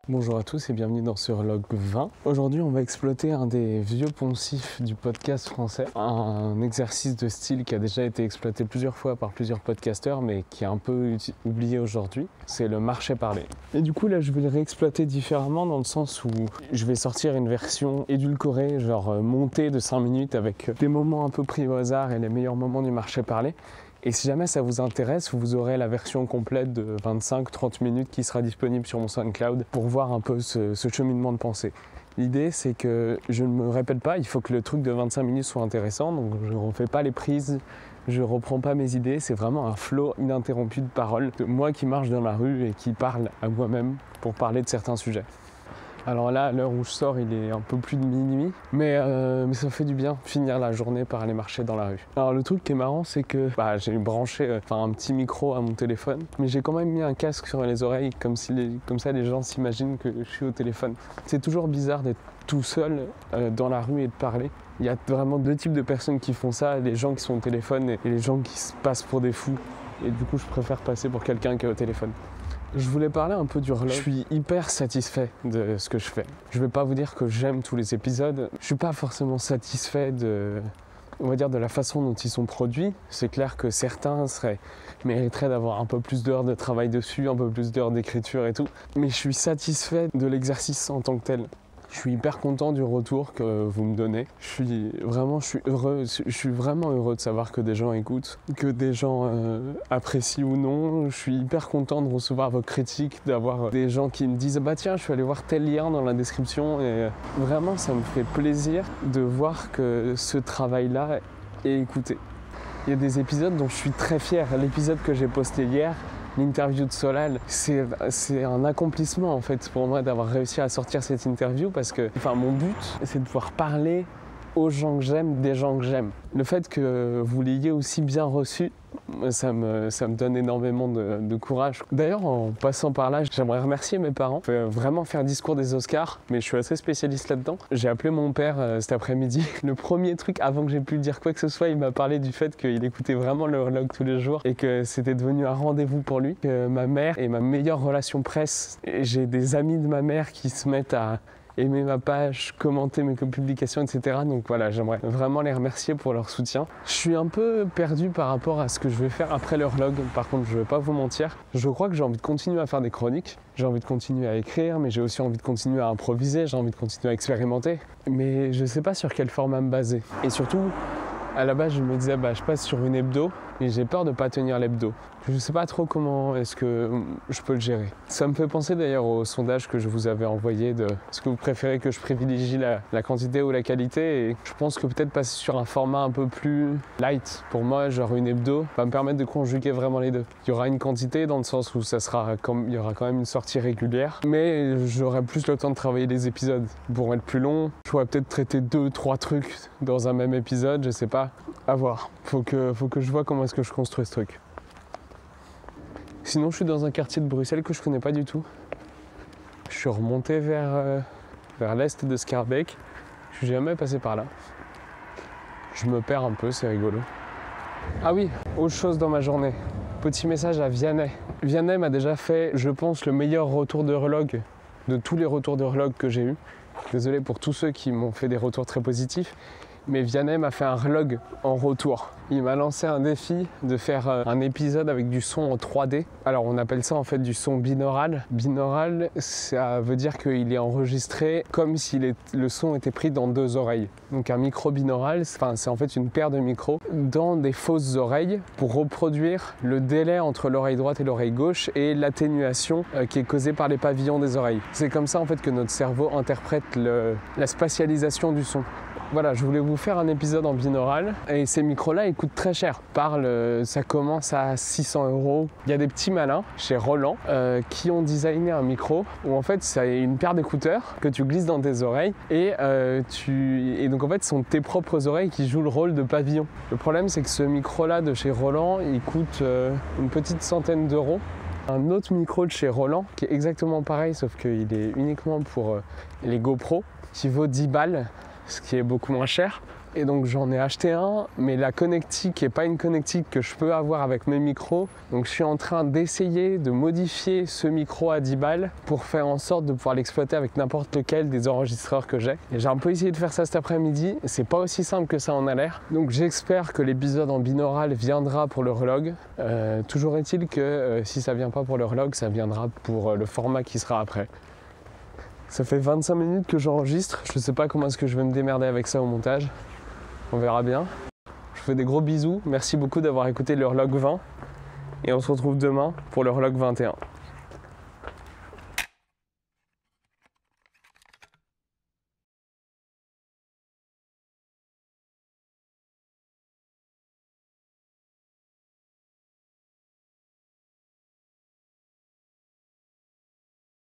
Bonjour à tous et bienvenue dans ce Relog 20. Aujourd'hui, on va exploiter un des vieux poncifs du podcast français, un exercice de style qui a déjà été exploité plusieurs fois par plusieurs podcasteurs mais qui est un peu oublié aujourd'hui, c'est le marché parlé. Et du coup là, je vais le réexploiter différemment dans le sens où je vais sortir une version édulcorée, genre montée de 5 minutes avec des moments un peu pris au hasard et les meilleurs moments du marché parlé. Et si jamais ça vous intéresse, vous aurez la version complète de 25-30 minutes qui sera disponible sur mon SoundCloud pour voir un peu ce cheminement de pensée. L'idée, c'est que je ne me répète pas, il faut que le truc de 25 minutes soit intéressant, donc je ne refais pas les prises, je ne reprends pas mes idées, c'est vraiment un flow ininterrompu de paroles, de moi qui marche dans la rue et qui parle à moi-même pour parler de certains sujets. Alors là, à l'heure où je sors, il est un peu plus de minuit, mais ça fait du bien finir la journée par aller marcher dans la rue. Alors le truc qui est marrant, c'est que j'ai branché un petit micro à mon téléphone, mais j'ai quand même mis un casque sur les oreilles, comme ça les gens s'imaginent que je suis au téléphone. C'est toujours bizarre d'être tout seul dans la rue et de parler. Il y a vraiment deux types de personnes qui font ça, les gens qui sont au téléphone et les gens qui se passent pour des fous. Et du coup, je préfère passer pour quelqu'un qui est au téléphone. Je voulais parler un peu du relog. Je suis hyper satisfait de ce que je fais. Je vais pas vous dire que j'aime tous les épisodes. Je suis pas forcément satisfait de la façon dont ils sont produits. C'est clair que certains mériteraient d'avoir un peu plus d'heures de travail dessus, un peu plus d'heures d'écriture et tout. Mais je suis satisfait de l'exercice en tant que tel. Je suis hyper content du retour que vous me donnez. Je suis vraiment heureux de savoir que des gens écoutent, que des gens apprécient ou non. Je suis hyper content de recevoir vos critiques, d'avoir des gens qui me disent « Bah tiens, je suis allé voir tel lien dans la description » et vraiment, ça me fait plaisir de voir que ce travail-là est écouté. Il y a des épisodes dont je suis très fier. L'épisode que j'ai posté hier, l'interview de Solal, c'est un accomplissement en fait pour moi d'avoir réussi à sortir cette interview parce que mon but, c'est de pouvoir parler aux gens que j'aime, des gens que j'aime. Le fait que vous l'ayez aussi bien reçu, ça me donne énormément de courage. D'ailleurs, en passant par là, j'aimerais remercier mes parents. Je vais vraiment faire discours des Oscars, mais je suis assez spécialiste là-dedans. J'ai appelé mon père cet après-midi. Le premier truc, avant que j'ai pu dire quoi que ce soit, il m'a parlé du fait qu'il écoutait vraiment le Relog tous les jours et que c'était devenu un rendez-vous pour lui. Que ma mère est ma meilleure relation presse. Et j'ai des amis de ma mère qui se mettent à aimer ma page, commenter mes publications, etc. Donc voilà, j'aimerais vraiment les remercier pour leur soutien. Je suis un peu perdu par rapport à ce que je vais faire après le Relog. Par contre, je ne vais pas vous mentir. Je crois que j'ai envie de continuer à faire des chroniques. J'ai envie de continuer à écrire, mais j'ai aussi envie de continuer à improviser. J'ai envie de continuer à expérimenter. Mais je ne sais pas sur quel format me baser. Et surtout, à la base, je me disais, je passe sur une hebdo et j'ai peur de ne pas tenir l'hebdo. Je ne sais pas trop comment est-ce que je peux le gérer. Ça me fait penser d'ailleurs au sondage que je vous avais envoyé de est-ce que vous préférez que je privilégie la quantité ou la qualité, et je pense que peut-être passer sur un format un peu plus light pour moi, genre une hebdo, va me permettre de conjuguer vraiment les deux. Il y aura une quantité dans le sens où il y aura quand même une sortie régulière, mais j'aurai plus le temps de travailler les épisodes. Ils pourront être plus longs, je pourrais peut-être traiter 2-3 trucs dans un même épisode, je sais pas, à voir. Faut que je vois comment est-ce que je construis ce truc. Sinon, je suis dans un quartier de Bruxelles que je connais pas du tout. Je suis remonté vers l'est de Schaerbeek. Je suis jamais passé par là. Je me perds un peu, c'est rigolo. Ah oui, autre chose dans ma journée. Petit message à Vianney. Vianney m'a déjà fait, je pense, le meilleur retour de Relog de tous les retours de Relog que j'ai eus. Désolé pour tous ceux qui m'ont fait des retours très positifs. Mais Vianney m'a fait un relog en retour. Il m'a lancé un défi de faire un épisode avec du son en 3D. Alors on appelle ça en fait du son binaural. Binaural, ça veut dire qu'il est enregistré comme si le son était pris dans 2 oreilles. Donc un micro binaural, c'est en fait une paire de micros dans des fausses oreilles pour reproduire le délai entre l'oreille droite et l'oreille gauche et l'atténuation qui est causée par les pavillons des oreilles. C'est comme ça en fait que notre cerveau interprète la spatialisation du son. Voilà, je voulais vous faire un épisode en binaural et ces micros-là, ils coûtent très cher. Ça commence à 600 €. Il y a des petits malins chez Roland qui ont designé un micro où en fait, c'est une paire d'écouteurs que tu glisses dans tes oreilles et donc en fait, ce sont tes propres oreilles qui jouent le rôle de pavillon. Le problème, c'est que ce micro-là de chez Roland, il coûte une petite centaine d'euros. Un autre micro de chez Roland qui est exactement pareil, sauf qu'il est uniquement pour les GoPro, qui vaut 10 balles. Ce qui est beaucoup moins cher. Et donc j'en ai acheté un, mais la connectique n'est pas une connectique que je peux avoir avec mes micros. Donc je suis en train d'essayer de modifier ce micro à 10 balles pour faire en sorte de pouvoir l'exploiter avec n'importe lequel des enregistreurs que j'ai. Et j'ai un peu essayé de faire ça cet après-midi, c'est pas aussi simple que ça en a l'air. Donc j'espère que l'épisode en binaural viendra pour le relog. Toujours est-il que si ça vient pas pour le relog, ça viendra pour le format qui sera après. Ça fait 25 minutes que j'enregistre, je sais pas comment est-ce que je vais me démerder avec ça au montage. On verra bien. Je vous fais des gros bisous. Merci beaucoup d'avoir écouté le Relog 20. Et on se retrouve demain pour le Relog 21.